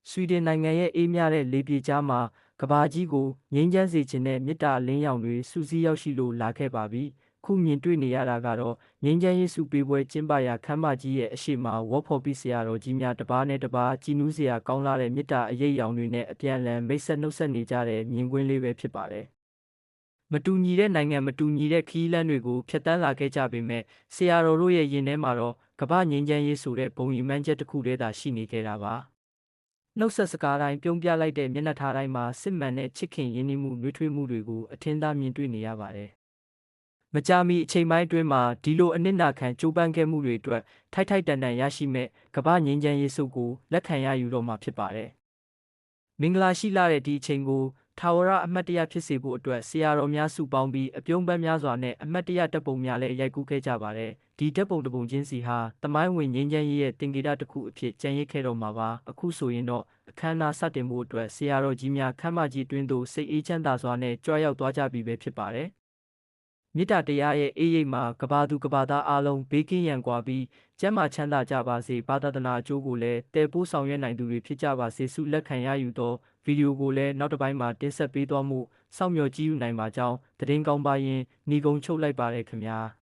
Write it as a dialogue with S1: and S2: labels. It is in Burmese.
S1: ဆွီဒင်နိုင်ငံရဲ့အေးမြတဲ့လေပြေကြားမှာကဘာကြီးကိုငြိမ်းချမ်းစေခြင်းနဲ့မေတ္တာအလင်းရောင်တွေစုစည်းရောက်ရှိလို့လာခဲ့ပါပြီ။ခုမြင်တွေ့နေရတာကတော့ငြိမ်းချမ်းရေးစုပေးပွဲကျင်းပရာခမ်းမကြီးရဲ့အရှိမဝတ်ဖော်ပြီးဆရာတော်ကြီးများတစ်ပါးနဲ့တစ်ပါးကြည်နူးစရာကောင်းလာတဲ့မေတ္တာအရေးရောင်တွေနဲ့အပြန်အလှန်မိတ်ဆက်နှုတ်ဆက်နေကြတဲ့မြင်ကွင်းလေးပဲဖြစ်ပါတယ်။မတူညီတဲ့နိုင်ငံမတူညီတဲ့ခီးလန်းတွေကိုဖျက်ဆီးလာခဲ့ကြပေမဲ့ဆရာတော်တို့ရဲ့ရင်ထဲမှာတော့ကမ္ဘာငြိမ်းချမ်းရေးဆိုတဲ့ဘုံရည်မှန်းချက်တစ်ခုတည်းသာရှိနေခဲ့တာပါ။နှုတ်ဆက်စကားတိုင်းပြုံးပြလိုက်တဲ့မျက်နှာထားတိုင်းမှာစစ်မှန်တဲ့ချစ်ခင်ရင်းနှီးမှုနှွေးထွေးမှုတွေကိုအထင်သာမြင်တွေ့နေရပါတယ်။မကြာမီအချိန်ပိုင်းအတွင်းမှာဒီလိုအနစ်နာခံကြိုးပမ်းခဲ့မှုတွေအတွက်ထိုက်ထိုက်တန်တန်ရရှိမဲ့ကမ္ဘာငြိမ်းချမ်းရေးစုကိုလက်ခံရယူတော့မှာဖြစ်ပါတယ်။မင်္ဂလာရှိလာတဲ့ဒီအချိန်ကိုထာဝရအမတ်တရဖြစ်စေဖို့အတွက်ဆရာတော်များစုပေါင်းပြီးအပြုံးပန်းများစွာနဲ့အမတ်တရတပ်ပုံများလည်းရိုက်ကူးခဲ့ကြပါတယ်။ဒီတပ်ပုံတစ်ပုံချင်းစီဟာတမိုင်းဝင်ငြိမ်းချမ်းရေးရဲ့တင်ကေတတစ်ခုအဖြစ်ကျန်ရစ်ခဲ့တော့မှာပါ။အခုဆိုရင်တော့အခမ်းအနားစတင်ဖို့အတွက်ဆရာတော်ကြီးများခမ်းမကြီးတွင်သို့စိတ်အေးချမ်းသာစွာနဲ့ကြွရောက်သွားကြပြီပဲဖြစ်ပါတယ်။မေတ္တာတရားရဲ့အေးရိပ်မှာကဘာသူကဘာသားအားလုံးဘေးကင်းရန်ကွာပြီးကျမ်းမာချမ်းသာကြပါစေဘာသာသနာအကျိုးကိုလည်းတည်ပိုးဆောင်ရွက်နိုင်သူတွေဖြစ်ကြပါစေဆုလက်ခံရယူသောဗီဒီယိုကိုလည်းနောက်တစ်ပိုင်းမှာတင်ဆက်ပေးသွားမှုစောင့်မျှော်ကြည့်ယူနိုင်ပါကြောင်းသတင်းကောင်းပါရင်ညီကုန်းချုပ်လိုက်ပါရခင်ဗျာ။